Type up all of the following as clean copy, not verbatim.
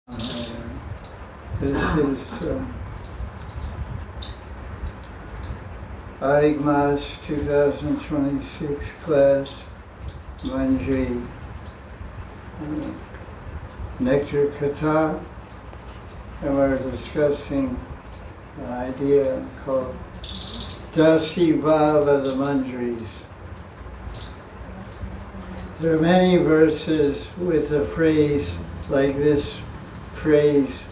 This is Arik Mas 2026 class, Manjari, Nectar Kata, and we're discussing an idea called Dasi Bhava, the Manjaris. There are many verses with a phrase like this phrase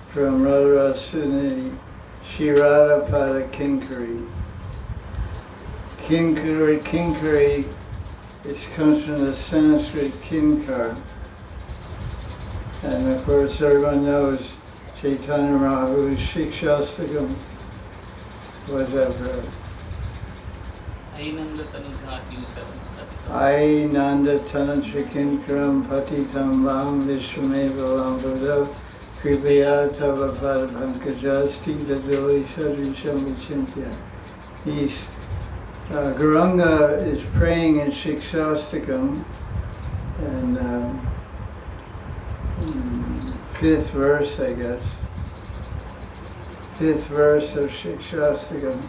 from Radharani, Shirada Pada Kinkari. Kinkari, it comes from the Sanskrit kinkar. And of course everyone knows Chaitanya Mahaprabhu's Shikshastakam was that verse. Ainanda Tanatra Kinkaram Patitam Vam Vishwameva Vambuddha Kripaya Tava Padabhankajasti Dadili Sadricham Vichintya. Gauranga is praying in Shikshastakam, and fifth verse, I guess. Fifth verse of Shikshastakam.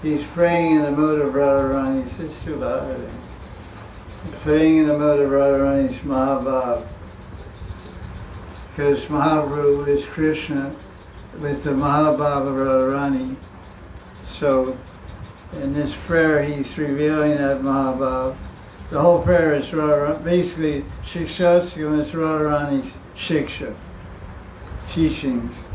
He's praying in the mode of Radharani. It's too loud, I think. He's praying in the mode of Radharani's Mahabhav. Because Mahaprabhu is Krishna with the Mahabhav of Radharani. So in this prayer he's revealing that Mahabhav. The whole prayer is Radharani. Basically, Shikshastakam is Radharani's Shiksha, teachings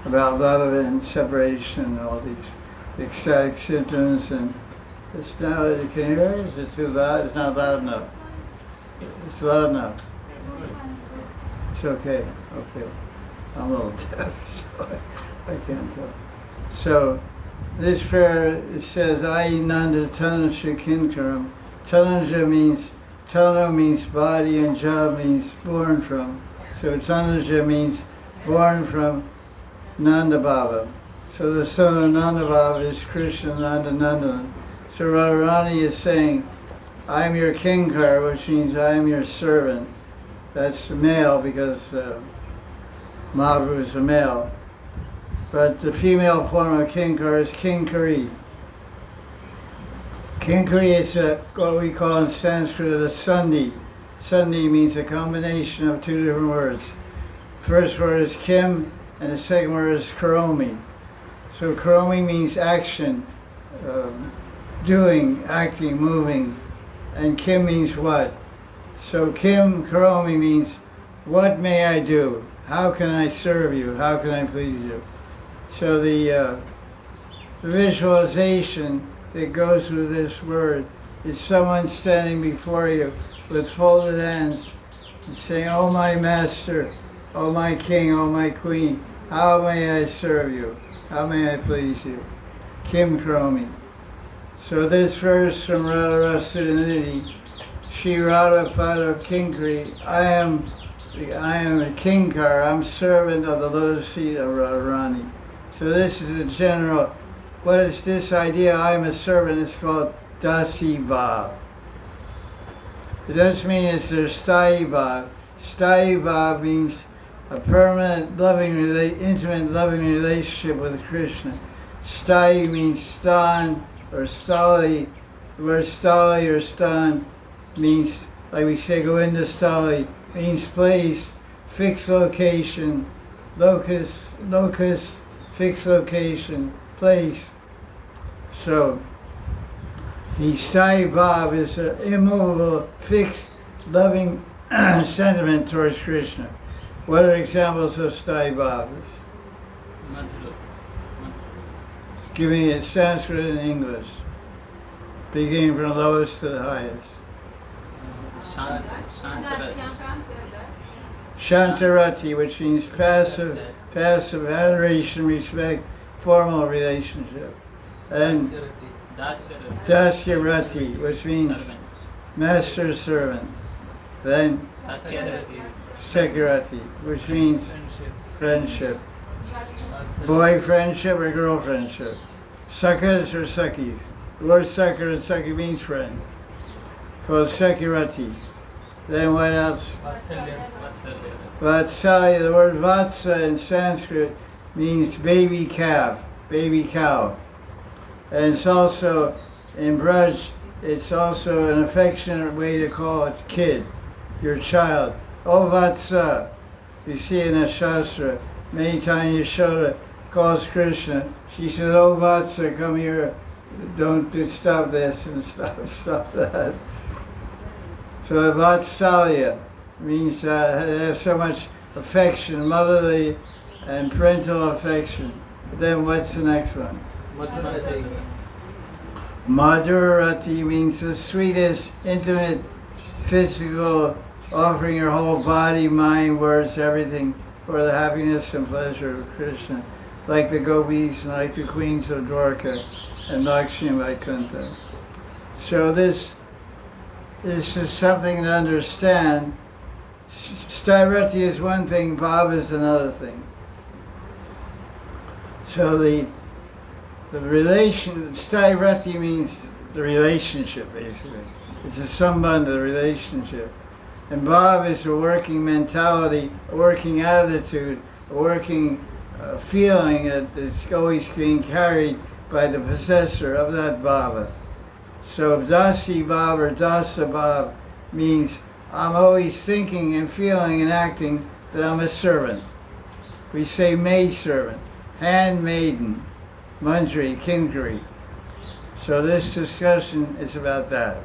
about love and separation and all these ecstatic symptoms. And it's now, you can hear it? Is it too loud? It's not loud enough. It's loud enough. It's okay, okay. I'm a little deaf, so I can't tell. So this prayer, it says, Ai Nanda Tanasya Kinkaram. Tanaja means, Tana means body and Ja means born from. So Tanaja means born from Nanda Baba. So the son of Nanda Baba is Krishna Nanda Nandan. So Radharani is saying, I am your kinkar, which means I am your servant. That's male because Mahaprabhu is a male. But the female form of kinkar is kinkari. Kinkari is what we call in Sanskrit a sandhi. Sandhi means a combination of two different words. First word is kim, and the second word is karomi. So karomi means action, doing, acting, moving, and kim means what? So kim karomi means, what may I do? How can I serve you? How can I please you? So the visualization that goes with this word is someone standing before you with folded hands and saying, oh my master, oh my king, oh my queen, how may I serve you? How may I please you? Kim Karomi. So this verse from Radharani, Shri Radha Pada Kinkari, I am a kinkar, I'm servant of the lotus feet of Radharani. So this is a general, what is this idea, I am a servant, it's called Dasi Bhav. It doesn't mean it's their Sthayi Bhav. Sthayi Bhav means a permanent, intimate, loving relationship with Krishna. Sthayi means stan or stali. The word stali or stan means, like we say, Govinda stali, means place, fixed location, locus, fixed location, place. So the Sthayi Bhav is an immovable, fixed, loving sentiment towards Krishna. What are examples of Sthayi Bhavas? Giving it Sanskrit and English, beginning from the lowest to the highest. Shantarati, which means passive, adoration, respect, formal relationship. And Dasyarati, which means master servant. Then Sakyarati, which means friendship. Boy friendship or girl friendship. Sakas or Sakis. The word Sakar and Saki means friend. Called Sakyarati. Then what else? Vatsalya. Vatsalya. The word vatsa in Sanskrit means baby calf, baby cow. And it's also, in Braj, it's also an affectionate way to call a kid, your child. Oh Vatsa. You see in the Shastra, many times Yashoda calls Krishna. She says, oh Vatsa, come here. Don't stop this and stop that. So Vatsalya means have so much affection, motherly and parental affection. Then what's the next one? Madhurati. Madhurati means the sweetest, intimate, physical, offering your whole body, mind, words, everything for the happiness and pleasure of Krishna, like the gopis and like the queens of Dwarka and Lakshmi Vaikuntha. So this is something to understand. Stairati is one thing, Bhav is another thing. So the relation, Stairati means the relationship, basically. It's a sambandha, the relationship. And Bhav is a working mentality, a working attitude, a working feeling that it's always being carried by the possessor of that bhava. So dasi bhav or dasa bhav means I'm always thinking and feeling and acting that I'm a servant. We say maid servant, handmaiden, manjari, kinkari. So this discussion is about that.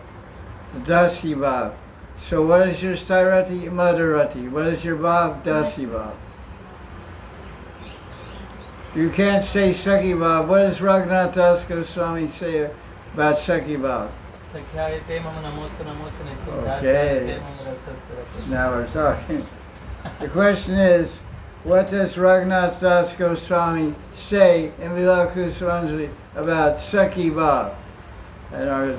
The dasi bhav. So what is your stairati? Madhurati. What is your bhav? Dasi bhav. You can't say Sakhi bhav. What does Raghunath Das Goswami say about Sakhi bhav? Sakyayate mama namostu namostu nityam Okay. dasyayate mama rasasta rasasta. Now we're talking. The question is, what does Raghunath Das Goswami say in Vilakusvanjali about Sakhi bhav? And our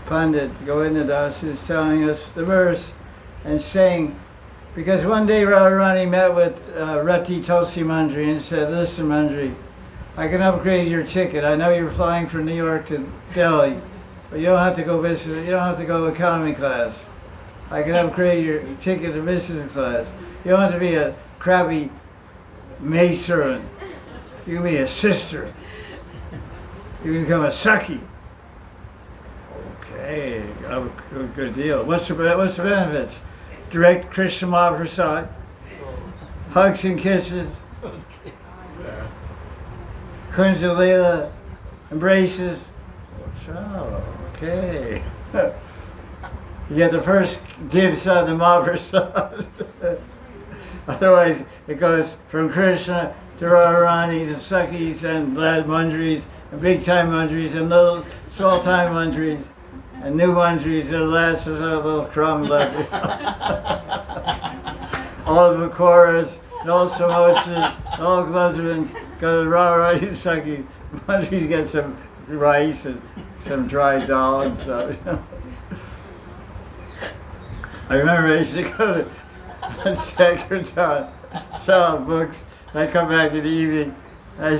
Pandit Govindadas is telling us the verse and saying, because one day Radharani met with Rati Tulsi Manjari and said, listen Manjari, I can upgrade your ticket. I know you're flying from New York to Delhi, but you don't have to go business, you don't have to go economy class. I can upgrade your ticket to business class. You don't have to be a crappy maid servant. You can be a sister. You can become a Sakhi. Okay, good deal. What's the benefits? Direct Krishna Mahaprasad, hugs and kisses, Kunja Leela, embraces. Oh, okay. You get the first dibs on the Mahaprasad. Otherwise, it goes from Krishna to Radharani to Sakhis and lad manjaris and big-time manjaris and little small-time manjaris. And new manjaris, their last was a little crumb left. All the Vakoras, all samosas, all gloves go to Radharani Sakhis. Manjaris get some rice and some dry dal and stuff. I remember I used to go to Secretary, sell books. I come back in the evening. I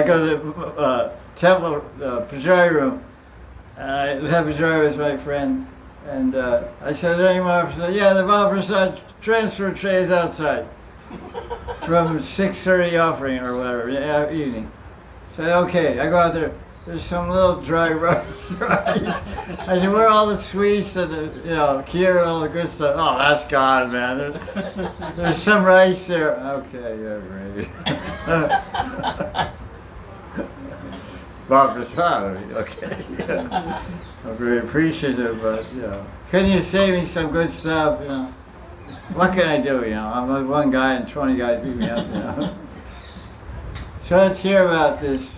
go to the temple Pujari room. I have Pujari was my friend, and I said, "Any Mahaprasad?" Yeah, the Mahaprasad transfer tray is outside from 6:30 offering or whatever evening. So okay, I go out there. There's some little dry rice. I said, where are all the sweets and the, kheer and all the good stuff? Oh, that's gone, man. There's some rice there. Okay, yeah, great. Mahaprasad, okay. I'm very appreciative, but, can you save me some good stuff, What can I do, I'm one guy and 20 guys beat me up, So let's hear about this.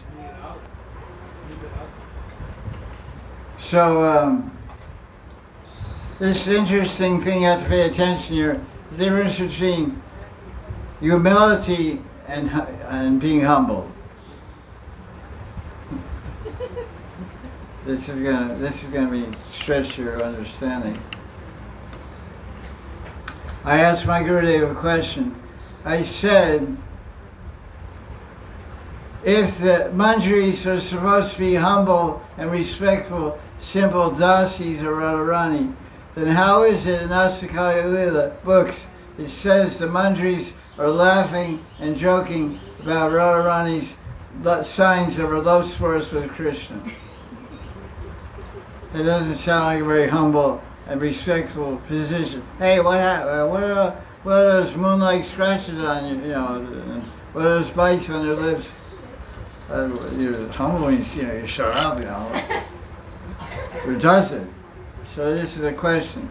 So, this interesting thing you have to pay attention here, the difference between humility and being humble. This is gonna be stretch your understanding. I asked my Gurudev a question. I said, if the manjaris are supposed to be humble and respectful, simple dasis or Radharani, then how is it in Asakaya Lila books it says the manjaris are laughing and joking about Radharani's signs of her love sports with Krishna? It doesn't sound like a very humble and respectful position. Hey, what happened? What are those moonlight scratches on you? You know, what are those bites on your lips? You're humble when you shut up, you know. Or does it? So this is a question.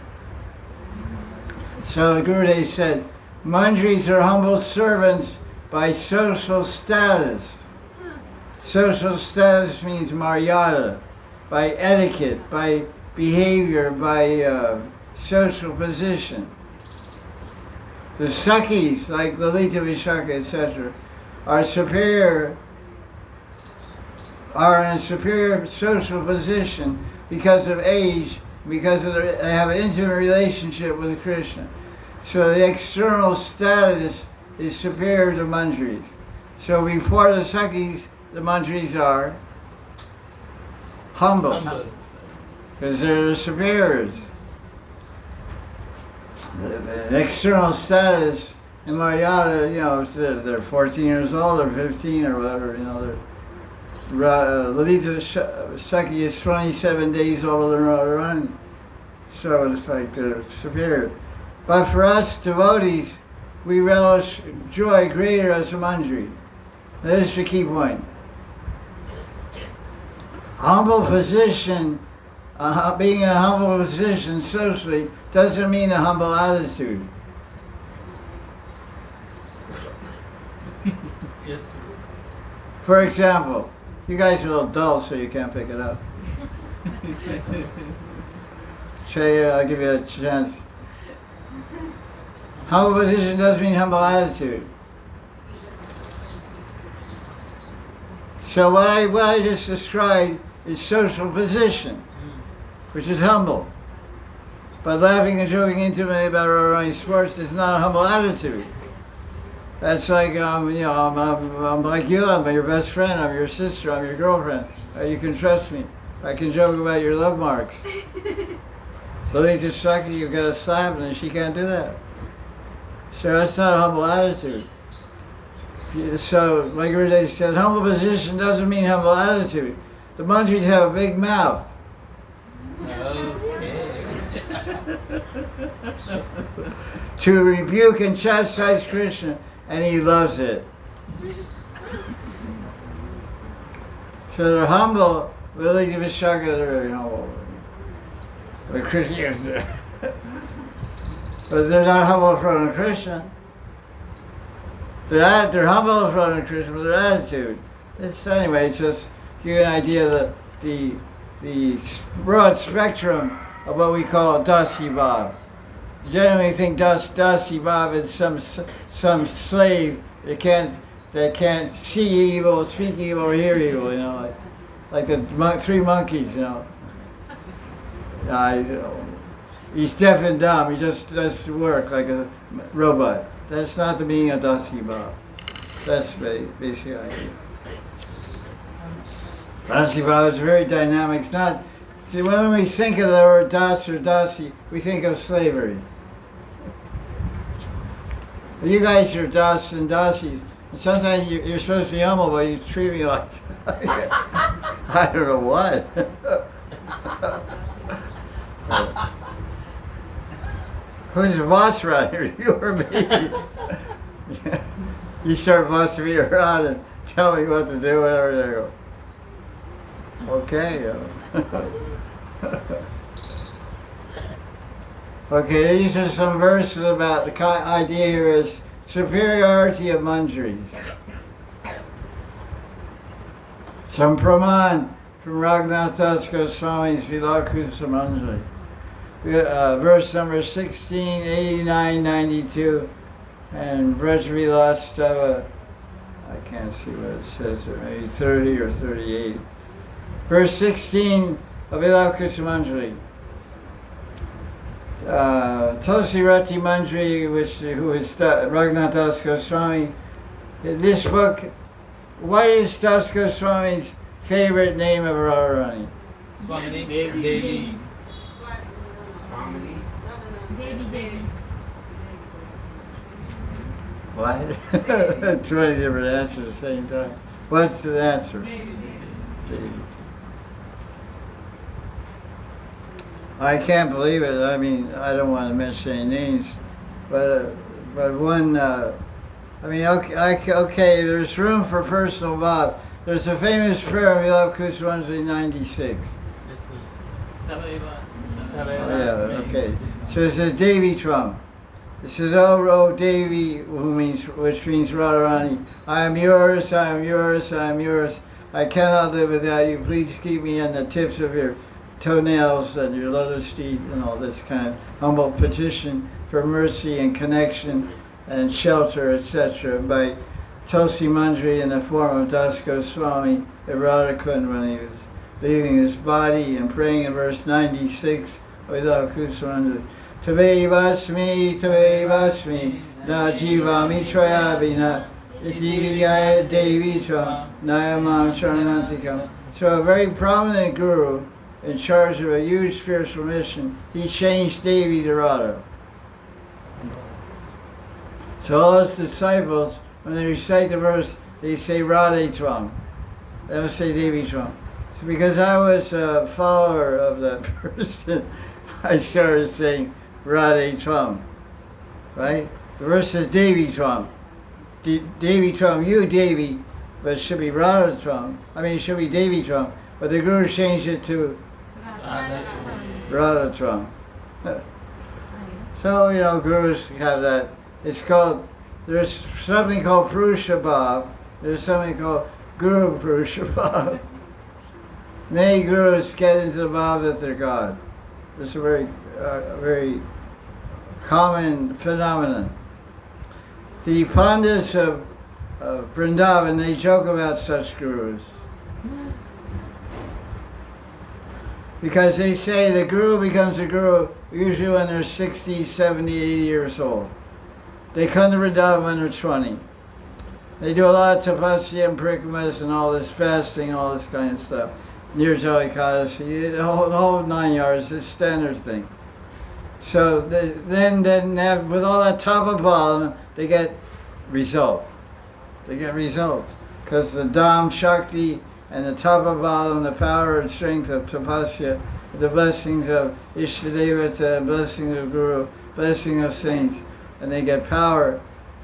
So the Gurudev said, manjaris are humble servants by social status. Social status means maryada, by etiquette, by behavior, by social position. The Sakhis, like Lalita Vishaka, etc., are in a superior social position because of age, because they have an intimate relationship with Krishna. So the external status is superior to manjaris. So before the Sakhis, the manjaris are humble, because they're the superiors. The external status in Maryada, you know, they're 14 years old or 15 or whatever, you know. Lalita Sakhi is 27 days older than Radharani. So it's like they're superior. But for us devotees, we relish joy greater as a manjari. This is the key point. Humble position, being in a humble position socially, doesn't mean a humble attitude. Yes. For example, you guys are a little dull, so you can't pick it up. Trey, I'll give you a chance. Humble position doesn't mean humble attitude. So what I just described is social position, which is humble. But laughing and joking intimately about our own sports is not a humble attitude. That's like, I'm like you, I'm your best friend, I'm your sister, I'm your girlfriend. You can trust me. I can joke about your love marks. Lalita Sakhi, you've got to slap and she can't do that. So that's not a humble attitude. So, like Radha said, humble position doesn't mean humble attitude. The manjaris have a big mouth. Okay. To rebuke and chastise Krishna, and he loves it. So they're humble, really give a shaka, they're very humble. But Krishna, but they're not humble in front of Krishna. They're humble in front of Krishna, but their attitude. Anyway, it's just give you an idea of the broad spectrum of what we call dasi bhav. Generally think dasi bhav is some slave that can't see evil, speak evil, or hear evil, you know, like the three monkeys, you know. He's deaf and dumb, he just does work like a robot. That's not the meaning of dasi bhav. That's basically idea. Dasi bhav is very dynamic. It's not. See, when we think of the word das or dasi, we think of slavery. You guys are das and dasis. And sometimes you're supposed to be humble, but you treat me like I don't know what. Who's the boss around here? You or me? You start bossing me around and tell me what to do, whatever they go. Okay. Okay, these are some verses about the idea here is superiority of manjaris. Some praman from Raghunath Das Goswami's Vilakusa Manjari. Verse number 16, 89, 92, and Brajvilastava, I can't see what it says there, maybe 30 or 38. Verse 16 of Vilakusa Manjari. Tulsi Rati Manjari, who is Raghunath Das Goswami. This book, what is Das Goswami's favorite name of Radharani? Swamini Devi. Swamini. Devi. What? 20 different answers at the same time. What's the answer? Devi. I can't believe it. I mean, I don't want to mention any names, but one. I mean, okay. There's room for personal Bob. There's a famous prayer in Love Kusumanjali 96. Yeah. Okay. So it says Devi Tvam. It says, "Oh Devi," which means Radharani. I am yours. I am yours. I am yours. I cannot live without you. Please keep me on the tips of your toenails and your lotus feet and all this kind of humble petition for mercy and connection and shelter, etc. by Tulsi Manjari in the form of Das Goswami at Radharani when he was leaving his body and praying in verse 96 of Love Kusumanjali. Tavevasmi, na jivami trayabhina, itiviyaya devi tvam, nayamam charanantikam. So a very prominent guru in charge of a huge spiritual mission, he changed Devi to Radha. So all his disciples, when they recite the verse, they say Radhe Tvam. They don't say Devi Tvam. So because I was a follower of that person, I started saying Radhe Tvam. Right? The verse says Devi Tvam. Devi Tvam, you Devi, but it should be Radha Tvam. I mean, it should be Devi Tvam. But the Guru changed it to Radha Tvam. So, you know, gurus have that. It's called, there's something called Purusha Bhav. There's something called Guru Purusha Bhav. Many gurus get into the Bhav that they're God. It's a very common phenomenon. The Pandits of Vrindavan, they joke about such gurus. Because they say the guru becomes a guru usually when they're 60, 70, 80 years old. They come to Vrindavan when they're 20. They do a lot of tapasya and prikmas and all this fasting, all this kind of stuff. Nirjala Ekadasi, the whole 9 yards, it's a standard thing. So then with all that tapa bhalam, they get result. They get results. Because the Dham Shakti and the tapa bhalam, the power and strength of tapasya, the blessings of Ishtadevata, blessings of Guru, blessing of saints, and they get power,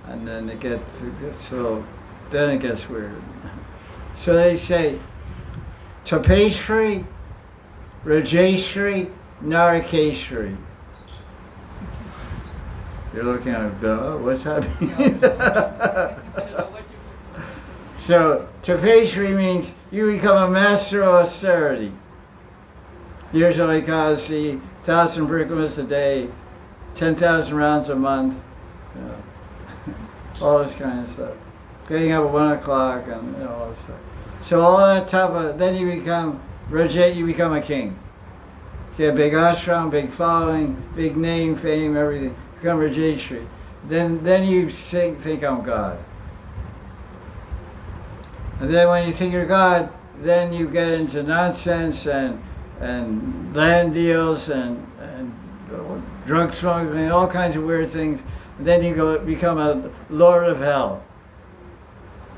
and then then it gets weird. So they say, Tapeshwari, Rajeshwari, Narakeshwari. You're looking at it, what's happening? So, Tapeshwari means you become a master of austerity. Nirjala Ekadasi, 1,000 brickmas a day, 10,000 rounds a month, you know, all this kind of stuff. Getting up at 1 o'clock and all this stuff. So all that tapa, then you become you become a king. You get a big ashram, big following, big name, fame, everything. You become Rajeshwari. Then you think I'm God. And then when you think you're God, then you get into nonsense and land deals and drug smuggling, all kinds of weird things. And then you become a lord of hell.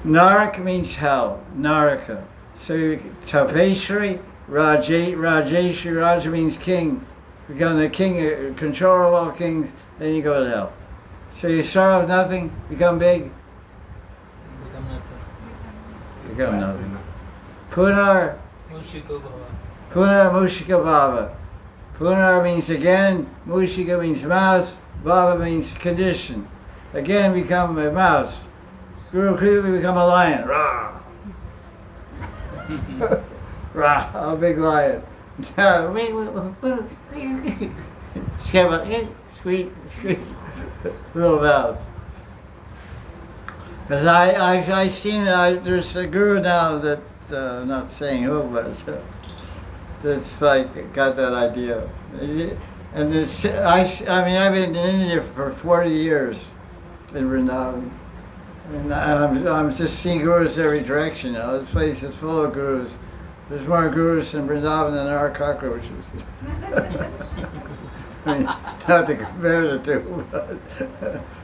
Narak means hell, Naraka. So Tapeshwari, Rajeshwari, Raja means king. You become the king, controller of all kings, then you go to hell. So you start with nothing, become big, become nothing. Punar Mushika Baba. Punar means again, Mushika means mouse, Baba means condition. Again become a mouse. Guru Kripa become a lion. Rah! Rah! A big lion. Squeak, squeak. Little mouse. Because I've seen it, there's a guru now that, I'm not saying who, but that's like, got that idea. And it's, I mean, I've been in India for 40 years in Vrindavan. And I'm just seeing gurus every direction. You know, this place is full of gurus. There's more gurus in Vrindavan than there are cockroaches. mean, not to compare the two, but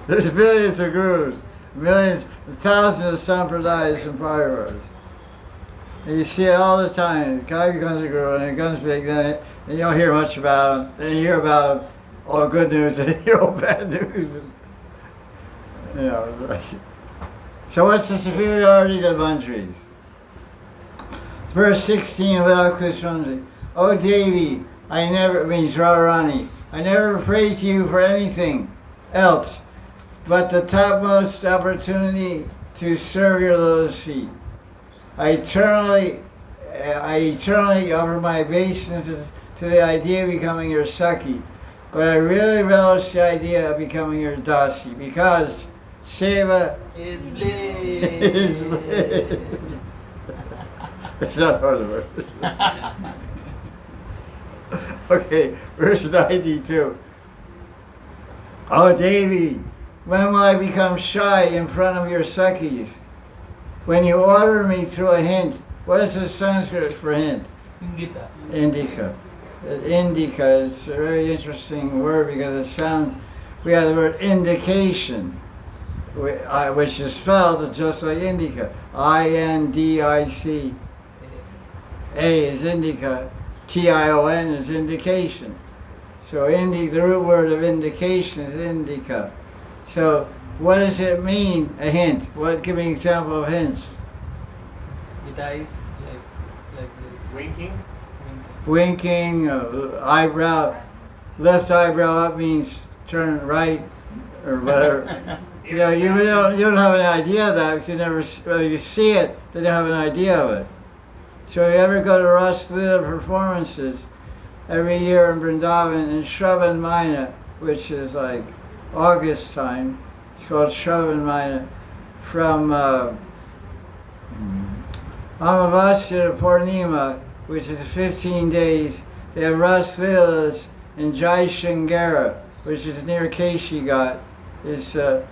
there's millions of gurus, millions, thousands of sampradayas and parivaras. And you see it all the time. The guy becomes a guru and it becomes big, then and you don't hear much about him. Then you hear about all good news and you hear all bad news. And, you know, like, so what's the superiority of the manjaris? Verse 16 of Al-Kushmanji. Oh Devi, I never, means Radharani, I never prayed to you for anything else but the topmost opportunity to serve your lotus feet. I eternally offer my obeisance to the idea of becoming your Saki, but I really relish the idea of becoming your Dasi, because seva Is bliss. is bliss. It's not part of the verse. Okay, verse 92. Oh Devi, when will I become shy in front of your Sakis? When you order me through a hint. What is the Sanskrit for hint? Ingita. Indica. Indica, it's a very interesting word because it sounds, we have the word indication, which is spelled just like indica. I-N-D-I-C. A is indica, T-I-O-N is indication. So the root word of indication is indica. So what does it mean, a hint? Give me an example of hints. With eyes like this. Winking? Winking, eyebrow, left eyebrow up means turn right or whatever. You know, you don't have an idea of that because you see it, then you have an idea of it. So if you ever go to Ras Leela performances every year in Vrindavan in Shravan Maina, which is like August time, it's called Shravan Maina, from Amavasya to Purnima, which is 15 days, they have Ras Leelas in Jai Shingara, which is near Keshi Ghat. It's what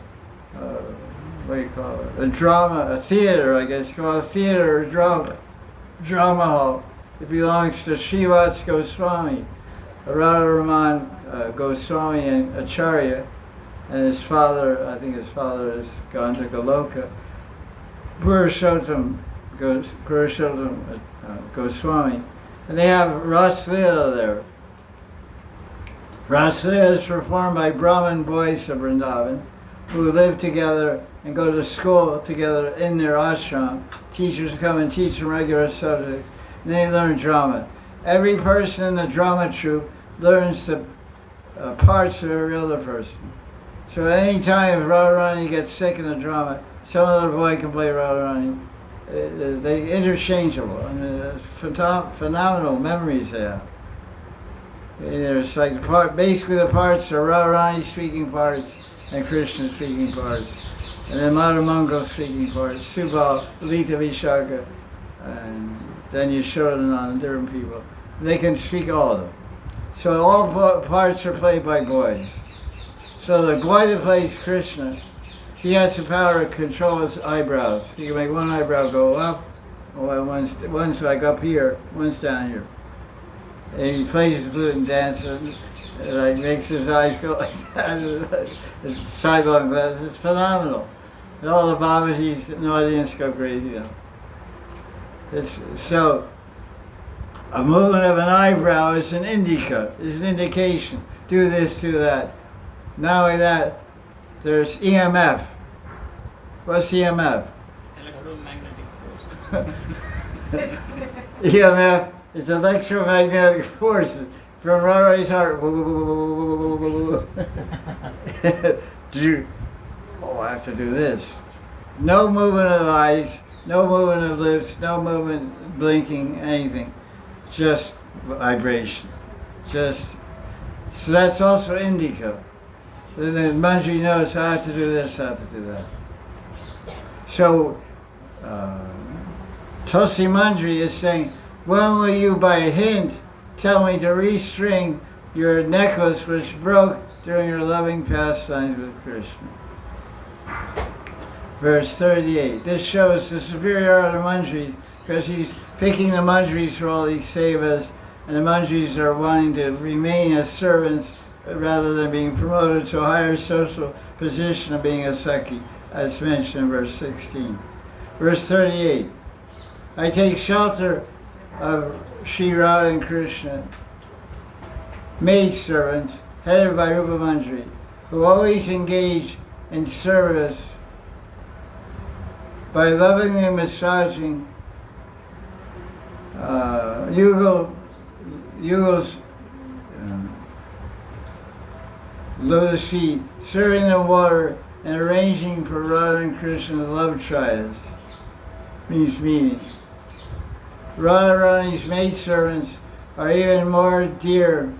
do you call it? A drama, a theater, I guess, called a theater or drama hall. It belongs to Srivats Goswami, Radharaman Goswami and Acharya, and his father, I think his father is gone to Goloka, Purushottam Goswami. And they have Ras Leela there. Ras Leela is performed by Brahmin boys of Vrindavan who live together and go to school together in their ashram. Teachers come and teach them regular subjects, and they learn drama. Every person in the drama troupe learns the parts of every other person. So at any time if Radharani gets sick in the drama, some other boy can play Radharani. They're interchangeable, and phenomenal memories they have. There's like basically the parts are Radharani speaking parts and Krishna speaking parts, and then Madhamangal speaking parts, Subal, Lita Vishaka, and then Yashodan and different people. They can speak all of them. So all parts are played by boys. So the boy that plays Krishna, he has the power to control his eyebrows. He can make one eyebrow go up, or one's like up here, one's down here. And he plays his flute and dances, and like makes his eyes go like that. Sidelong glasses, it's phenomenal. And all the Babajis in the audience go crazy. You know. It's so a movement of an eyebrow is an indica, is an indication. Do this, do that. Not only that, there's EMF. What's EMF? Electromagnetic force. EMF is electromagnetic forces from Radharani's heart. Oh, I have to do this. No movement of eyes, no movement of lips, no movement, blinking, anything. Just vibration. So that's also indica. Then the manjari knows how to do this, how to do that. So, Tosi Manjari is saying, when will you, by a hint, tell me to restring your necklace which broke during your loving pastimes with Krishna? Verse 38. This shows the superiority of the manjaris because he's picking the manjaris for all these sevas, and the manjaris are wanting to remain as servants rather than being promoted to a higher social position of being a Sakhi, as mentioned in verse 16. Verse 38. I take shelter of Sri Radha and Krishna, maidservants, headed by Rupa Manjari, who always engage in service by lovingly massaging Yugal's lotus feet, serving them water, and arranging for Radha and Krishna's love triads. Means meaning. Radharani's maidservants are even more dear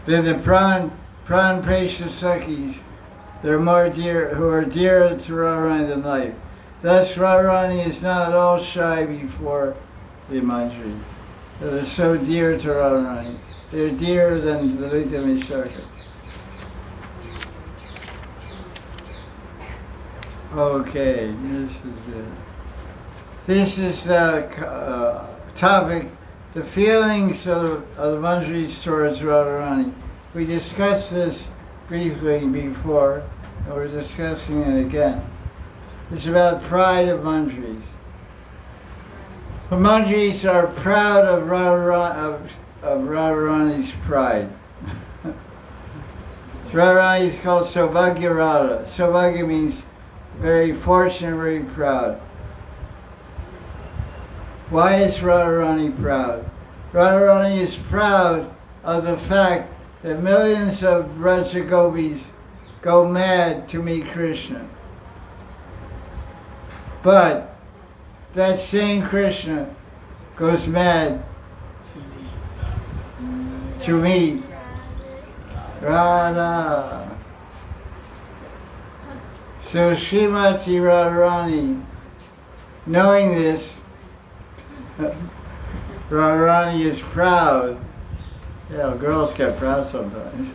than the precious Sakhis. They're more dear, who are dearer to Radharani than life. Thus, Radharani is not at all shy before the manjaris. They're so dear to Radharani. They're dearer than the Lita Mishaka. Okay, this is the topic, the feelings of the manjaris towards Radharani. We discussed this briefly before, and we're discussing it again. It's about pride of manjaris. The manjaris are proud of Radharani's pride. Radharani is called Saubhagya Radha. Saubhagya means very fortunate, very proud. Why is Radharani proud? Radharani is proud of the fact that millions of Braja Gopis go mad to meet Krishna. But that same Krishna goes mad to meet Radha. So Srimati Radharani, knowing this, Radharani is proud. Yeah, girls get proud sometimes.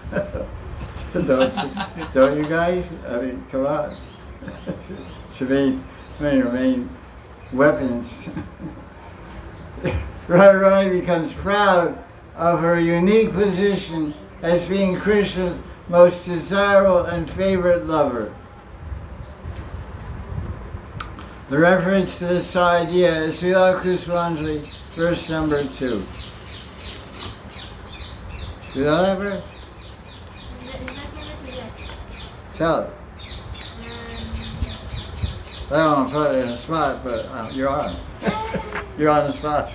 Don't you guys? I mean, come on. Should be one of your main weapons. Radharani becomes proud of her unique position as being Krishna's most desirable and favorite lover. The reference to this idea is Srila Kusmanjali, verse number 2. You know that verse? Tell it. I don't want to put it in a spot, but you're on. You're on the spot.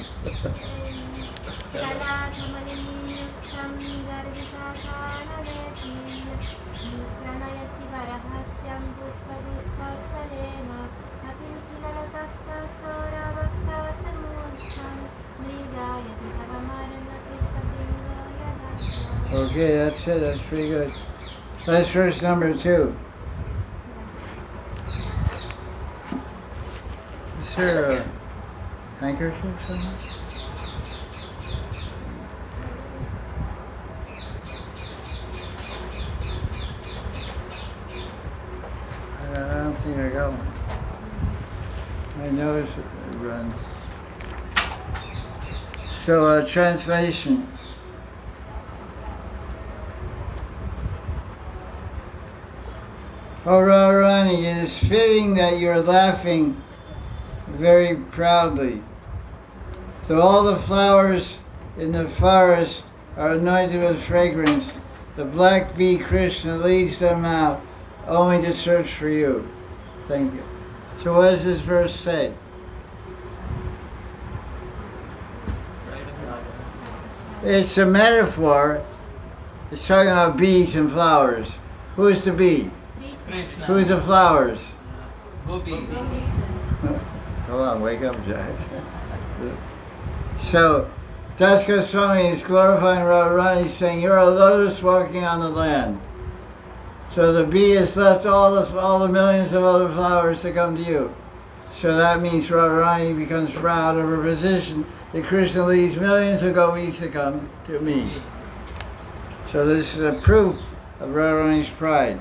Okay, that's it. That's pretty good. That's verse number 2. Is there a handkerchief somewhere? I don't think I got one. My nose runs. So, translation. Oh, Radharani, it is fitting that you are laughing very proudly. So all the flowers in the forest are anointed with fragrance. The black bee Krishna leads them out only to search for you. Thank you. So what does this verse say? It's a metaphor. It's talking about bees and flowers. Who is the bee? Krishna. Who's the flowers? Gopis. Come on, wake up, Jack. So, Das Goswami is glorifying Radharani, saying, you're a lotus walking on the land. So the bee has left all the millions of other flowers to come to you. So that means Radharani becomes proud of her position that Krishna leads millions of gopis to come to me. So this is a proof of Radharani's pride.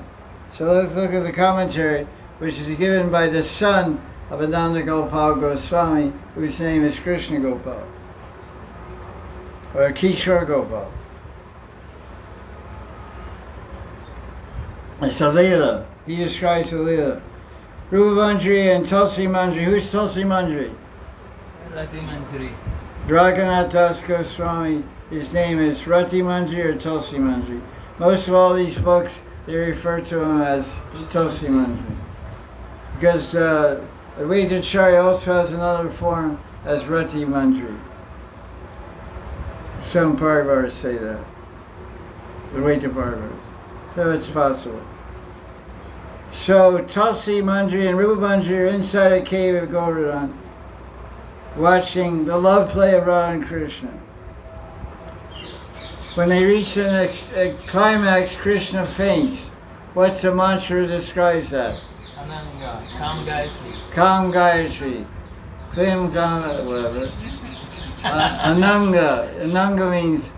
So let's look at the commentary, which is given by the son of Ananda Gopal Goswami, whose name is Krishna Gopal, or Kishore Gopal. It's a Leela. He describes the Leela. Rupa Manjari and Tulsi Manjari. Who's Tulsi Manjari? Rati Manjari. Raghunath Das Goswami. His name is Rati Manjari or Tulsi Manjari. Most of all these books, they refer to him as Tulsi Manjari. Because Advaitacharya also has another form as Rati Manjari. Some Parvaras say that. Advaita Parvaras. So it's possible. So Tulsi Manjari and Rupa Manjari are inside a cave of Govardhan, watching the love play of Radha and Krishna. When they reach the next climax, Krishna faints. What's the mantra that describes that? Ananga. Kam Gayatri. Kam Gayatri. Klim Kam, whatever. Ananga. Ananga means,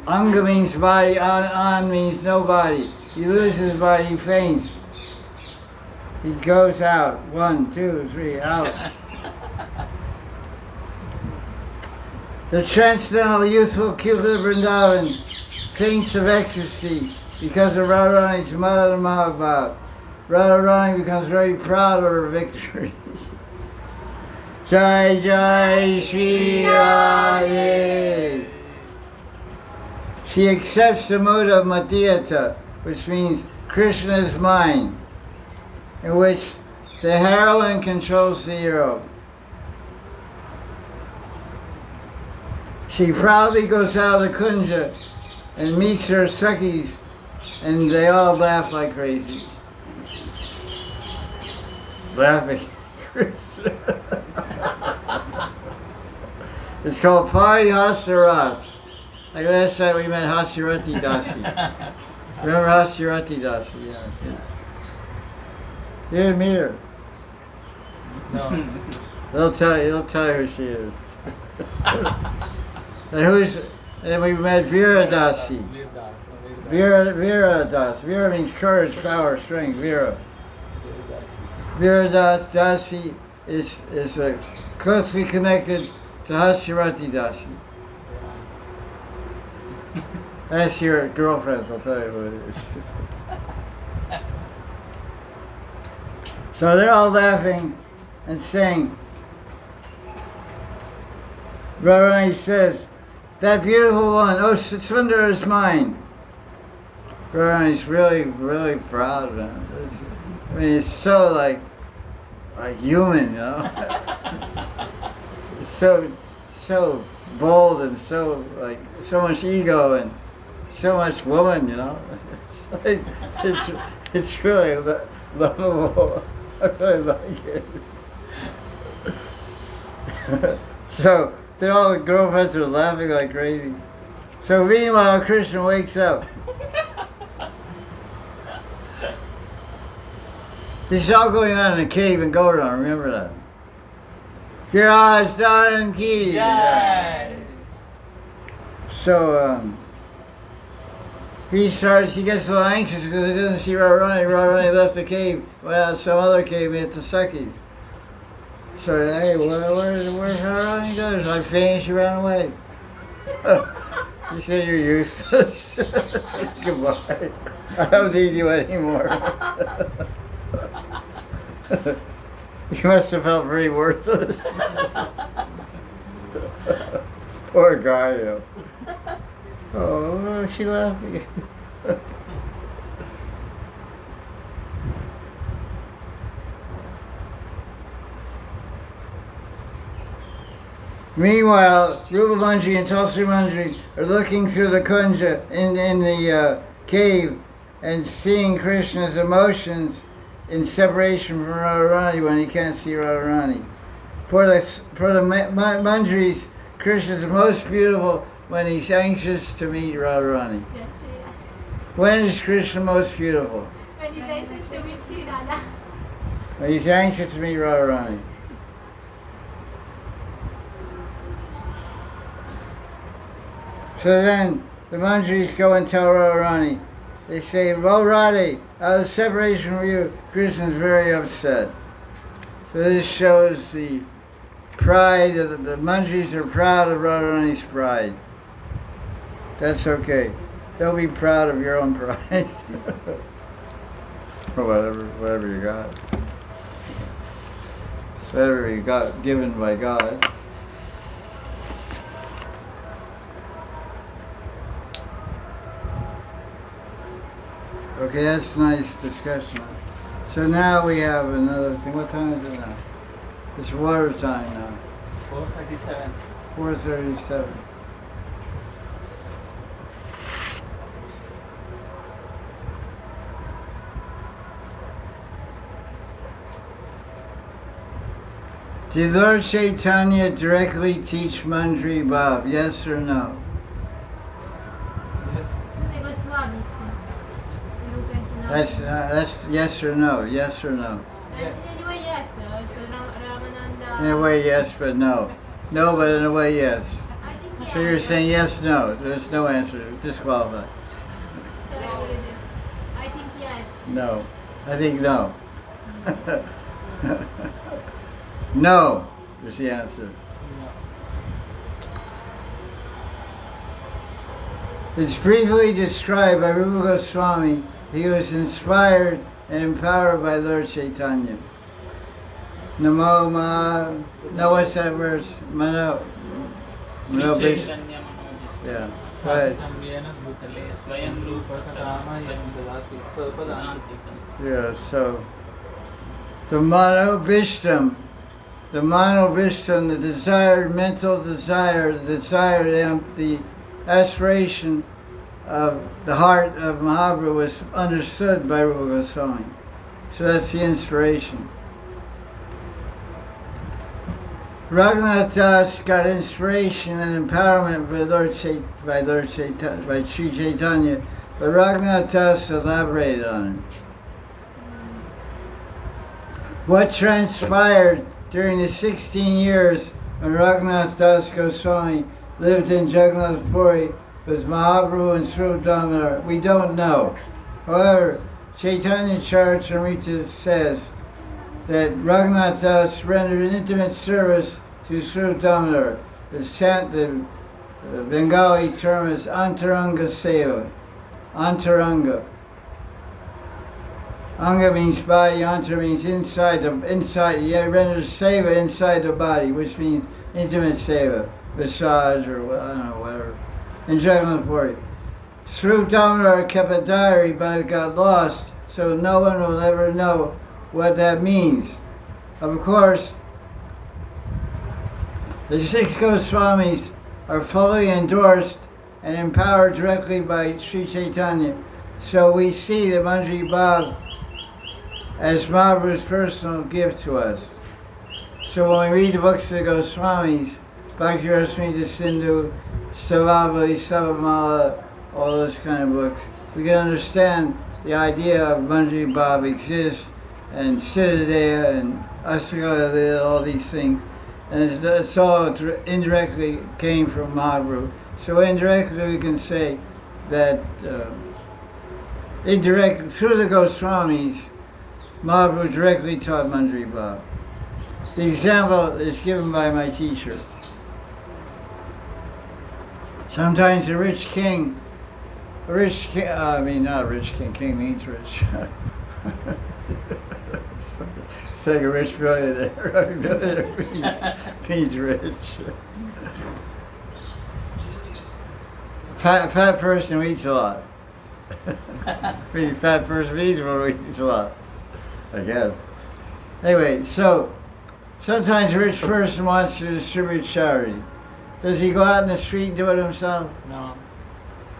Anga means body, An means no body. He loses his body, he faints. He goes out. 1, 2, 3, out. The transcendental youthful Cupid of Vrindavan faints of ecstasy because of Radharani's Madan Mahabhav. Radharani becomes very proud of her victory. Jai Jai Shri Radhe. She accepts the mood of Madhyata, which means Krishna is mine, in which the heroine controls the hero. She proudly goes out of the kunja and meets her Sakhis, and they all laugh like crazy. Laughing. It's called Pari Hasaras. Like last time we met Hasirati Dasi. Remember Hasirati Dasi? Yeah. You didn't meet her. No. They'll tell you who she is. And we met Veera Dasi. Veera Das. Veera means courage, power, strength. Veera. Veera Dasi is closely connected to Hasirati Dasi. Ask your girlfriends, I'll tell you who it is. So they're all laughing and saying, Radharani says, that beautiful one, oh, Sundar is mine. Radharani's really, really proud of him. I mean, it's so like human, you know? It's so bold and so much ego and so much woman, you know? It's really lovable. I really like it. So then all the girlfriends are laughing like crazy. So meanwhile, Krishna wakes up. This is all going on in a cave in Govardhan, remember that. Radharani ki jai. So he gets a little anxious because he doesn't see Radharani. Radharani left the cave, went out some other cave at the Sakhis. So, hey, where's Radharani goes? I fainted, she ran away. You say you're useless. Goodbye. I don't need you anymore. You must have felt very worthless. Poor guy, you know. Oh, she laughing. Meanwhile, Rupa Manjari and Tulsi Manjari are looking through the kunja in the cave and seeing Krishna's emotions in separation from Radharani when he can't see Radharani. For the Manjaris, Krishna is most beautiful when he's anxious to meet Radharani. When is Krishna most beautiful? When he's anxious to meet Sri Radha. When he's anxious to meet Radharani. So then the manjaris go and tell Radharani. They say, "Oh Radha, out of separation from you, Krishna is very upset." So this shows the pride of the manjaris are proud of Radharani's pride. That's okay. Don't be proud of your own pride. Or whatever you got. Whatever you got given by God. Okay, that's a nice discussion. So now we have another thing. What time is it now? It's water time now. 4:37. 4:37. Did Lord Chaitanya directly teach Manjari Bab? Yes or no? Yes. That's yes or no. Yes or no. Yes. Anyway, yes. So Ramananda. In a way, yes, but no. No, but in a way, yes. I think yes. So you're saying yes, no. There's no answer. Disqualified. So I think yes. No. I think no. No is the answer. No. It's briefly described by Rupa Goswami. He was inspired and empowered by Lord Chaitanya. Namo Ma. No, what's that verse? Mano. Sri Mano Bish. Chaitanya Maharaj. Yeah. Go ahead. Swayam Rupa Kadantikam. Yeah, so the Manobishtam, the desired mental desire, the aspiration of the heart of Mahaprabhu was understood by Rupa Goswami. So that's the inspiration. Raghunath Das got inspiration and empowerment by Sri Chaitanya, but Raghunath Das elaborated on it. What transpired during the 16 years when Raghunath Das Goswami lived in Jagannath Puri with Mahaprabhu and Swarup Damodar, we don't know. However, Chaitanya Charitamrita says that Raghunath Das rendered intimate service to Swarup Damodar. The Bengali term is Antaranga Seva. Antaranga. Anga means body, Antara means inside. He renders seva inside the body, which means intimate seva, massage or I don't know, whatever. In Jagannath Puri. Swarup Damodar kept a diary, but it got lost, so no one will ever know what that means. Of course, the 6 Goswamis are fully endorsed and empowered directly by Sri Chaitanya. So we see the Manjari Bab as Mahaprabhu's personal gift to us. So when we read the books of the Goswamis, Bhakti Rasamrita Sindhu, Stavavali, Savamala, all those kind of books, we can understand the idea of Manjari Bab exists, and Siddhadeya and Astagala, all these things. And it's all indirectly came from Mahaprabhu. So indirectly we can say that through the Goswamis, Mahaprabhu directly taught Manjari Bab. The example is given by my teacher. Sometimes king means rich. It's like a rich billionaire. Billionaire means rich. Fat person who eats a lot. Fat person eats a lot, I guess. Anyway, so sometimes a rich person wants to distribute charity. Does he go out in the street and do it himself? No.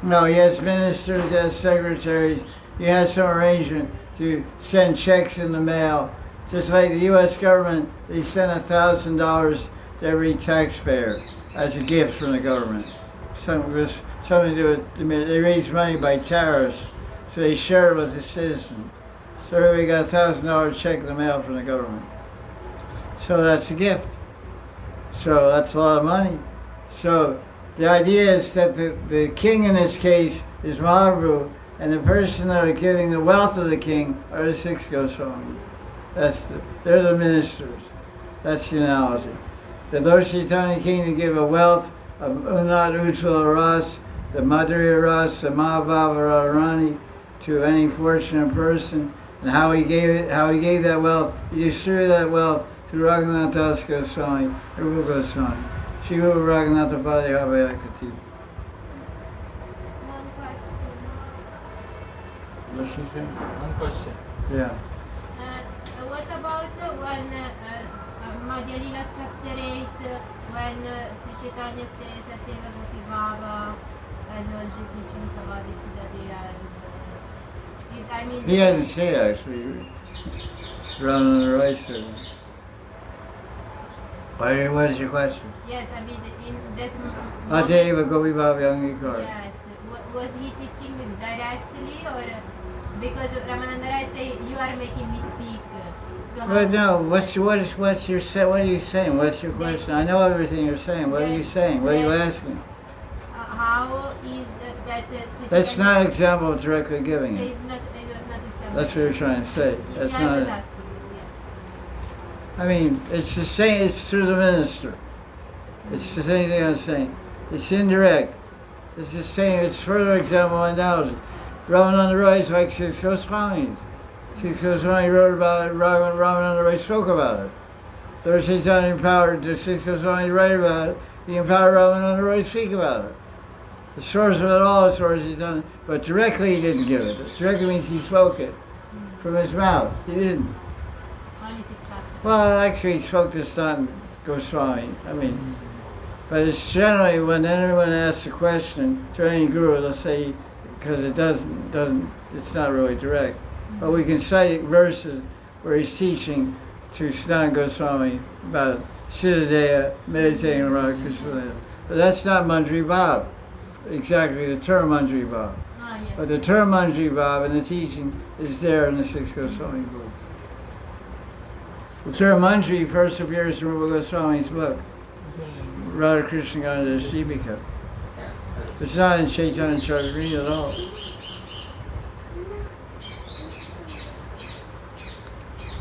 No, he has ministers, he has secretaries, he has some arrangement to send checks in the mail. Just like the U.S. government, they send $1,000 to every taxpayer as a gift from the government. Something to do with, they raise money by tariffs, so they share it with the citizens. So everybody got a $1,000 check in the mail from the government. So that's a gift. So that's a lot of money. So The idea is that the king in this case is Mahaprabhu, and the person that are giving the wealth of the king are the six Goswamis. They're the ministers. That's the analogy. The Lord Chaitanya came to give a wealth of Unat Ujjvala Ras, the Madhurya Ras, the Mahabhava Radharani to any fortunate person, and how he gave that wealth. He distributed that wealth to Raghunath Das Goswami, Rupa Goswami, Shri Rupa Raghunath Bhadi Havayakati. One question. What's she saying? One question. Yeah. What about when Madhya Lila chapter 8, when Sri Chaitanya says that Seva Gopi Baba and all the teachings about this Siddhadeva and I mean... He hasn't said actually. Around on the right side. What is your question? Yes, I mean in that... Ateva Gopi Baba Yangikar. Yes. Was he teaching directly or... Because Ramananda Rai say, you are making me speak. So Well, no, what's your what are you saying? What's your question? I know everything you're saying. What are you saying? What are you asking? how is that... That's not an example of directly giving it. It's not example. That's what you're trying to say. That's Yeah, I was not. asking, yes. I mean, it's the same. It's through the minister. It's the same thing I'm saying. It's indirect. It's the same. It's further example analogy. Ramananda Roy is like six Goswamis. Six Goswami wrote about it. Ramananda Roy spoke about it. Lord Chaitanya empowered the six Goswami to write about it. He empowered Ramananda Roy to speak about it. The source of it all is Lord Chaitanya, but directly he didn't give it. Directly means he spoke it from his mouth. He didn't. Only six shastras. Well, actually, he spoke to Stan Goswami. I mean, but it's generally when anyone asks a question to any guru, they'll say, because it it's not really direct. But we can cite verses where he's teaching to Stan Goswami about Siddhadeya, meditating on Radha Krishna. But that's not Manjari Bhav, exactly the term Manjari Bhav. Ah, yes. But the term Manjari Bhav and the teaching is there in the six Goswami books. The term Manjari first appears in Rupa Goswami's book, Radha Krishna Gandhara Deepika. It's not in Chaitanya Charitamrita at all.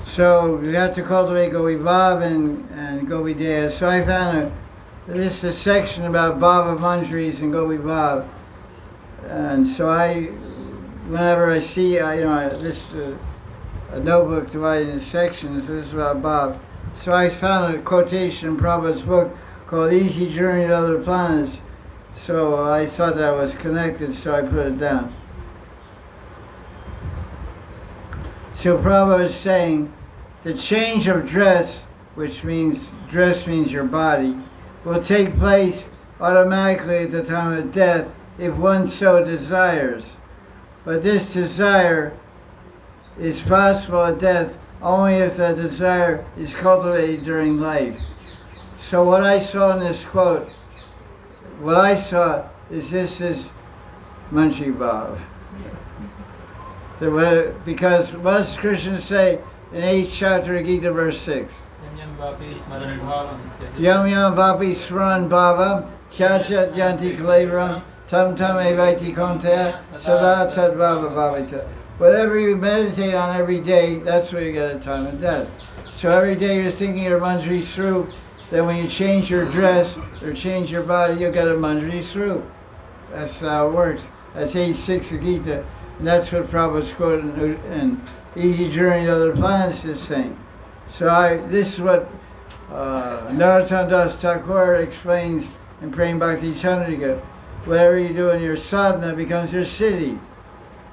So you have to cultivate Gopi Bhav and Gopi Deya. So I found this is a section about Bhava Manjaris and Gopi Bhav. And so whenever I see, this a notebook divided into sections, this is about Bhav. So I found a quotation in Prabhupada's book called Easy Journey to Other Planets. So I thought that was connected, so I put it down. So Prabhupada is saying, the change of dress, which means dress means your body, will take place automatically at the time of death if one so desires. But this desire is possible at death only if the desire is cultivated during life. So what I saw in this quote, what I saw is this is Manjari Bhav. Because what does Krishna say in 8th chapter of Gita, verse 6? Yam yam vapi sran bhavam chachat yanti kalevram tam tam evaiti kontea sada tad bhava bhavita. Whatever you meditate on every day, that's where you get a time of death. So every day you're thinking your manjari through, then when you change your dress or change your body, you'll get a manjari through. That's how it works. That's 8.6 of Gita. And that's what Prabhupada's quoting in Easy Journey to Other Planets is saying. So this is what Narottam Das Thakur explains in Prem Bhakti Chandrika. Whatever you do in your sadhana becomes your siddhi.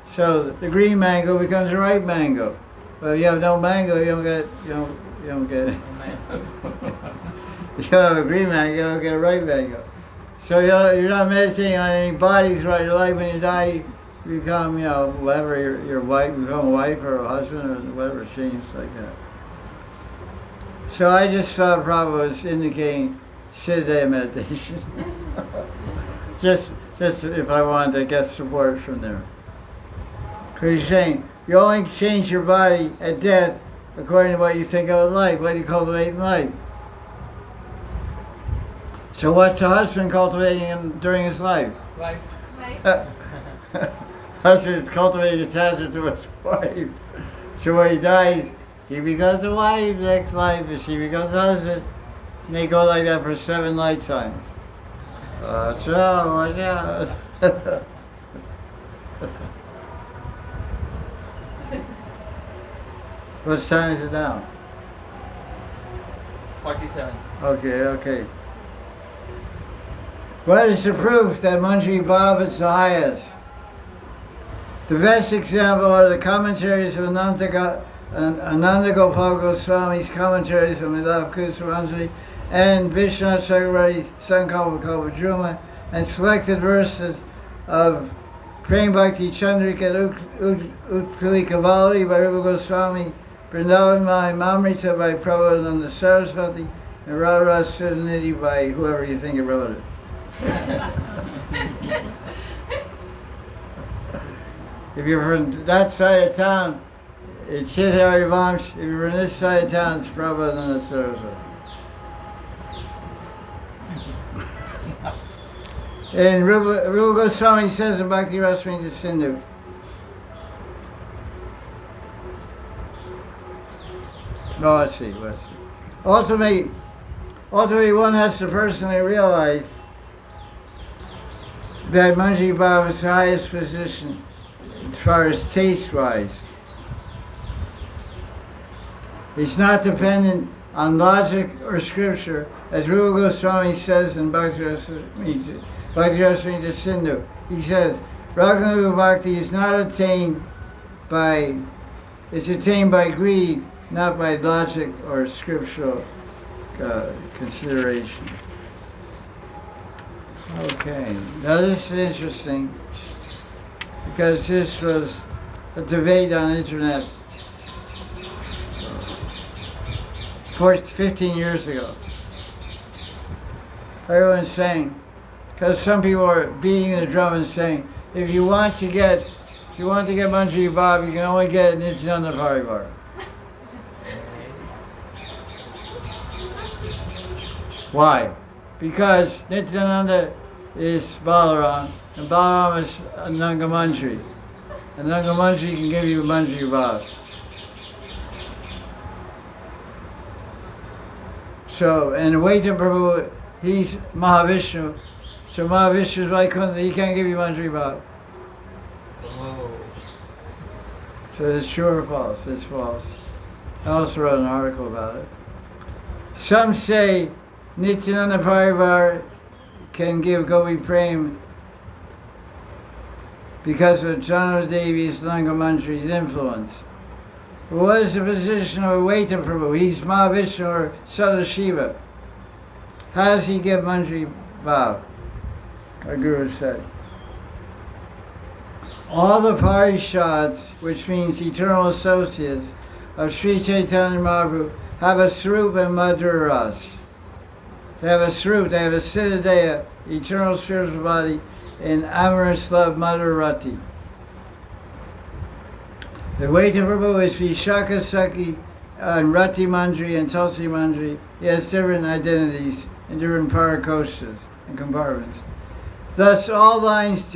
So the green mango becomes the ripe mango. But if you have no mango, you don't get it. You don't have a green mango, you don't get a ripe mango. So you're not meditating on any bodies throughout your life. When you die, you become, whatever, your wife, become a wife or a husband or whatever, change like that. So I just thought Prabhupada was indicating Siddha meditation. just if I wanted to get support from there. Because he's saying, you only change your body at death according to what you think of in life, what you cultivate in life. So what's the husband cultivating during his life? Wife. Right? Husband's cultivating attachment to his wife. So when he dies, he becomes a wife next life, and she becomes a husband. And they go like that for 7 lifetimes. Watch out, watch out. What time is it now? 47. Okay. What is the proof that Manjari Bhav is the highest? The best example are the commentaries of Ananda Gopal Goswami's commentaries on Milav Kusumanjali and Vishwanath Chakravarti's Sankalpa Kalpajruma, and selected verses of Prem Bhakti Chandrika Utkalika Vali by Rupa Goswami, Vrindavan Mamrita by Prabhupada Saraswati, and Radha Sudhanidhi by whoever you think wrote it. If you're from that side of town, it's Hit Harivamsh. If you're from this side of town, it's Prabhupada Saraswati. And Rupa Goswami says in Bhakti Rasamrita Sindhu, let's see. Ultimately, one has to personally realize that Manjari Bhav is the highest position as far as taste-wise. It's not dependent on logic or scripture, as Rupa Goswami says in Bhakti Rasamrita Sindhu. He says, Raganuga Bhakti is not attained by, it's attained by greed, not by logic or scriptural consideration. Okay, now this is interesting because this was a debate on the internet 15 years ago. Everyone's saying, because some people are beating the drum and saying, if you want to get Manjari Bhav, you can only get it Nityananda Parivar. Why? Because Nityananda is Balaram, and Balaram is Nanga Manjari. And Nanga Manjari can give you Manjari Bhav. So, and Vaita Prabhu, he's Mahavishnu. So Mahavishnu is Vaikuntha, he can't give you Manjari Bhav. Oh. So it's true or false? It's false. I also wrote an article about it. Some say Nityananda Parivar can give Gopi Prem because of Janama Devi's Nanga Manjari's influence. But what is the position of Vaita Prabhu? He's Mahavishnu or Sadashiva. How does he give Manjari Bhav? Our Guru said, all the parishads, which means eternal associates, of Sri Chaitanya Mahaprabhu have a Swarup and Madhura Ras. They have a Swarup, they have a Siddhadeha, eternal spiritual body, in amorous love Madhurati. The Vaita Prabhu is Vishaka Saki and Rati Manjari and Tulsi Manjari. He has different identities in different parakoshas and compartments. Thus, all lines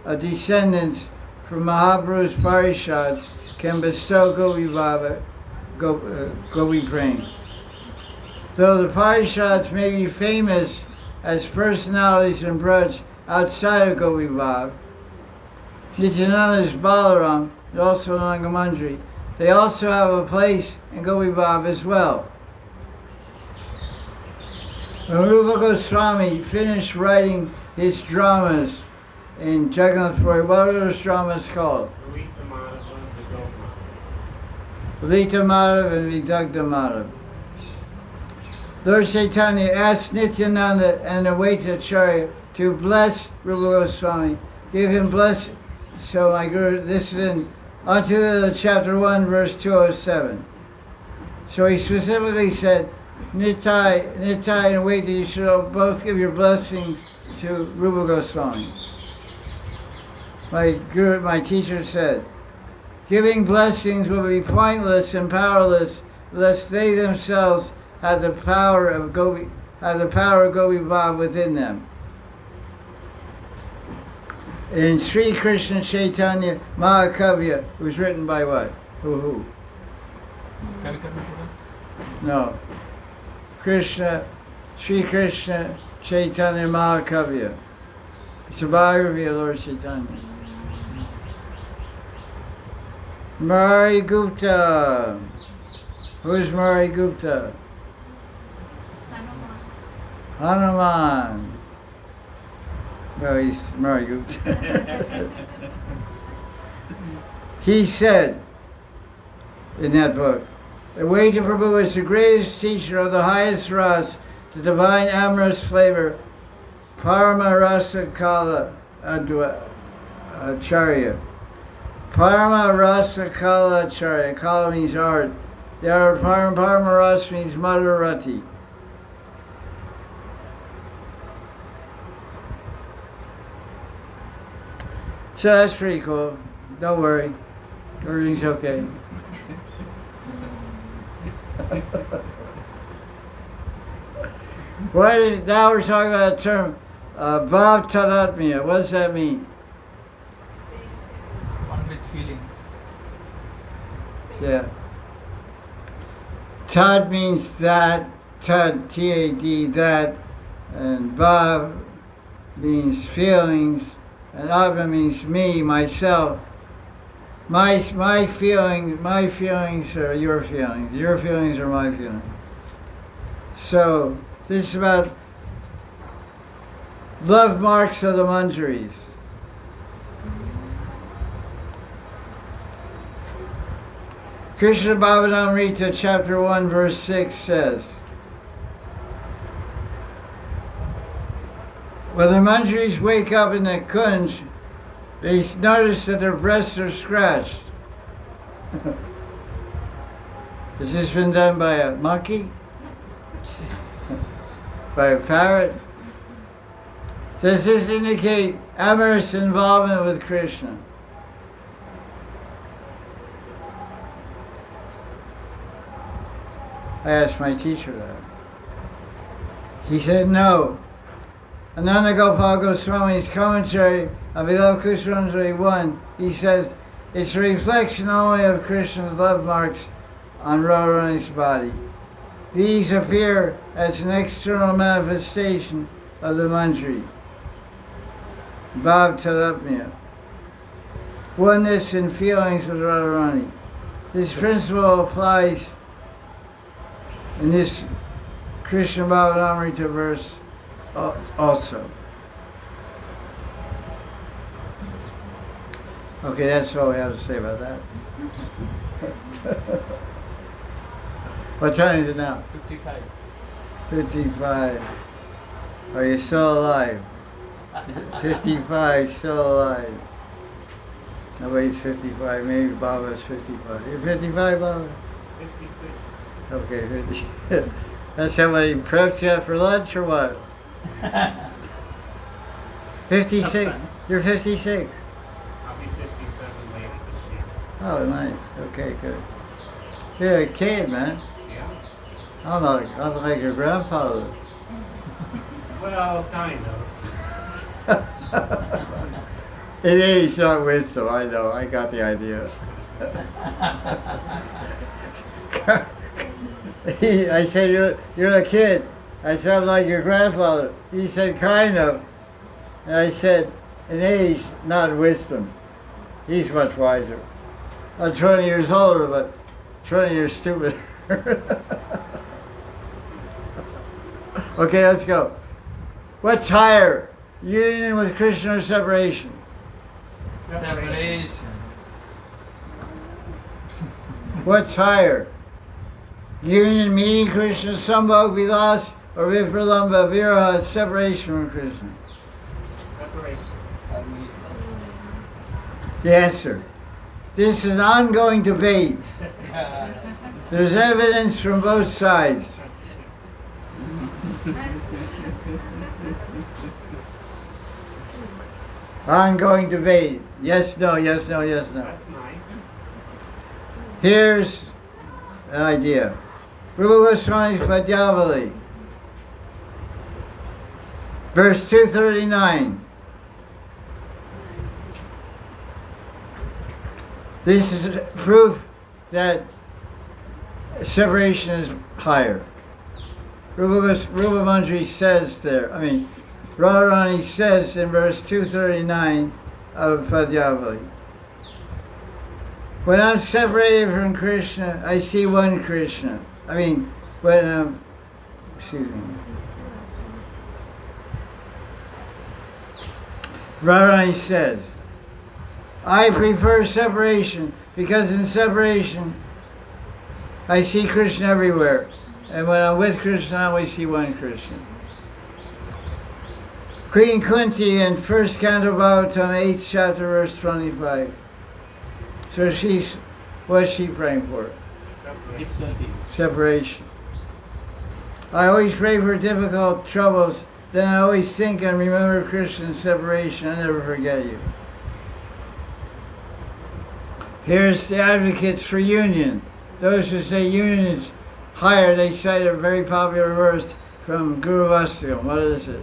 of descendants from Mahaprabhu's parishads can bestow Gopi Prem. Though the parishads may be famous as personalities in Braj outside of Gopi Bhav, Nityananda's Balaram and also Nanga Manjari, they also have a place in Gopi Bhav as well. When Rupa Goswami finished writing his dramas in Jagannath Puri, what are those dramas called? Lita Madhav and Vidagdha Madhav. Lord Chaitanya asked Nityananda and the Vaitacharya to bless Rupa Goswami, give him blessing. So my Guru, this is in Atila chapter 1, verse 207. So he specifically said, Nitai and Vaita, you should both give your blessing to Rupa Goswami. My Guru, my teacher said, giving blessings will be pointless and powerless unless they themselves have the power of have the power of Gopi Bhav within them. In Sri Krishna Chaitanya Mahakavya, it was written by what? Who? Kavi Karnapura? No. Sri Krishna Chaitanya Mahakavya. It's a biography of Lord Chaitanya. Murari Gupta. Who's Murari Gupta? Hanuman. No, he's Murari Gupta. He said in that book, the Vaita Prabhu is the greatest teacher of the highest ras, the divine amorous flavor, Parama Rasa Kala Acharya. Parama Rasa Kala Acharya. Kala means art. The art Parama Rasa means Madhurati. So that's pretty cool. Don't worry. Everything's okay. Now we're talking about a term, Bhav Tadatmya. What does that mean? One with feelings. Yeah. Tad means that, tad, T-A-D, that, and Bhav means feelings, and Atma means me, myself. My feelings are your feelings. Your feelings are my feelings. So this is about love marks of the manjaris. Krishna Bhavanamrita chapter 1 verse 6 says, when the manjaris wake up in the kunj, they notice that their breasts are scratched. Has this been done by a monkey? By a parrot? Does this indicate amorous involvement with Krishna? I asked my teacher that. He said no. Ananda Gopal Goswami's commentary on Vilav Kusumanjali 1, he says, it's a reflection only of Krishna's love marks on Radharani's body. These appear as an external manifestation of the manjari. Bhav Tadatmya. Oneness in feelings with Radharani. This principle applies in this Krishna Bhavanamrita verse also. Okay, that's all we have to say about that. What time is it now? 55. 55. Are you still alive? 55, still alive. Nobody's 55. Maybe Baba's 55. You're 55, Baba? 56. Okay, 50. That's how many preps you have for lunch or what? 56. Sometime. You're 56. I'll be 57 later this year. Oh, nice. Okay, good. You're a kid, man. Yeah. I'm like your grandfather. Well, kind of. In age, not wisdom. I know. I got the idea. I said, you're a kid. I said, I'm like your grandfather. He said, kind of. And I said, in age, not wisdom. He's much wiser. I'm 20 years older, but 20 years stupider. Okay, let's go. What's higher? Union with Krishna or separation? Separation. What's higher? Union meeting Krishna, Sambhog Vilas, or Vipralamba Viraha, separation from Krishna? Separation. The answer. This is an ongoing debate. There's evidence from both sides. Ongoing debate. Yes, no, yes, no, yes, no. That's nice. Here's the idea. Rupa Goswami's Padyavali. Verse 239. This is proof that separation is higher. Rupa Manjari says there, Radharani says in verse 239 of Padmavali, when I'm separated from Krishna, I see one Krishna. Radharani says, I prefer separation because in separation I see Krishna everywhere. And when I'm with Krishna, I only see one Krishna. Queen Kunti in 1st Canto Bhagavatam, 8th chapter, verse 25. So what's she praying for? Separation. Separation. I always pray for difficult troubles, then I always think and remember Krishna's separation. I never forget you. Here's the advocates for union. Those who say union is higher, they cite a very popular verse from Guru Vastakam. What is it?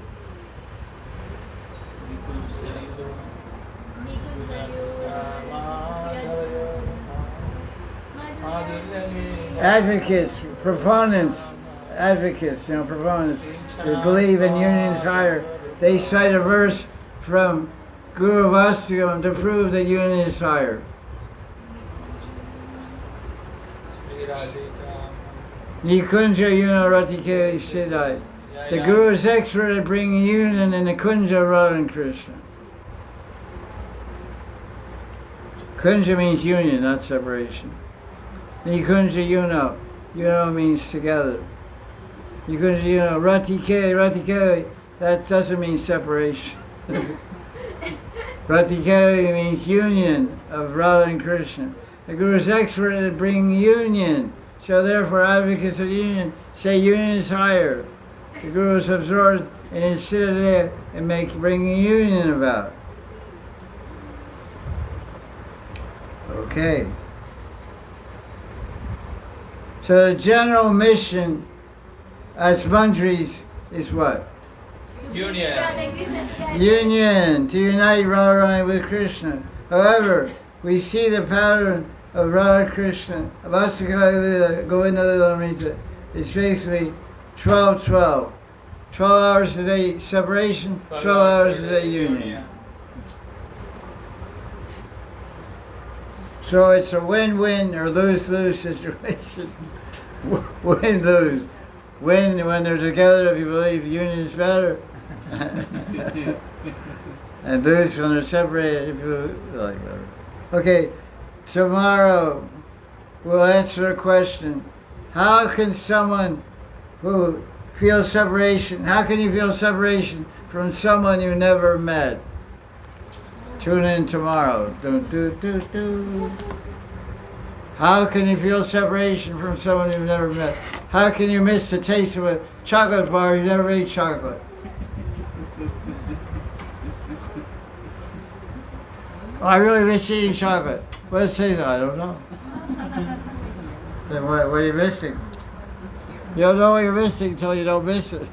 Advocates, proponents, that believe in union is higher. They cite a verse from Guru Vastakam to prove that union is higher. Nikunja Yuna Ratikeli Siddhai. The Guru is expert at bringing union in the Kunja of Radha and Krishna. Kunja means union, not separation. Nikunja Yuna. Yuna means together. Nikunja Yuna Ratikeli. That doesn't mean separation. Ratikeli means union of Radha and Krishna. The Guru is expert at bringing union. So therefore, advocates of union say union is higher. The Guru is absorbed in his citadel and bringing union about. Okay. So the general mission as manjaris is what? Union. Union, to unite Radharani with Krishna. However, we see the pattern of Radha Krishna, Vasakala Govinda Lilamrita, is basically 12-12. 12 hours a day separation, 12 hours a day union. So it's a win-win or lose-lose situation. Win-lose. Win when they're together if you believe union is better. And lose when they're separated if you like that. Okay. Tomorrow, we'll answer a question. How can someone who feels separation, how can you feel separation from someone you never met? Tune in tomorrow. How can you feel separation from someone you've never met? How can you miss the taste of a chocolate bar you never ate chocolate? Oh, I really miss eating chocolate. What does it say? I don't know. Then what are you missing? You don't know what you're missing until you don't miss it.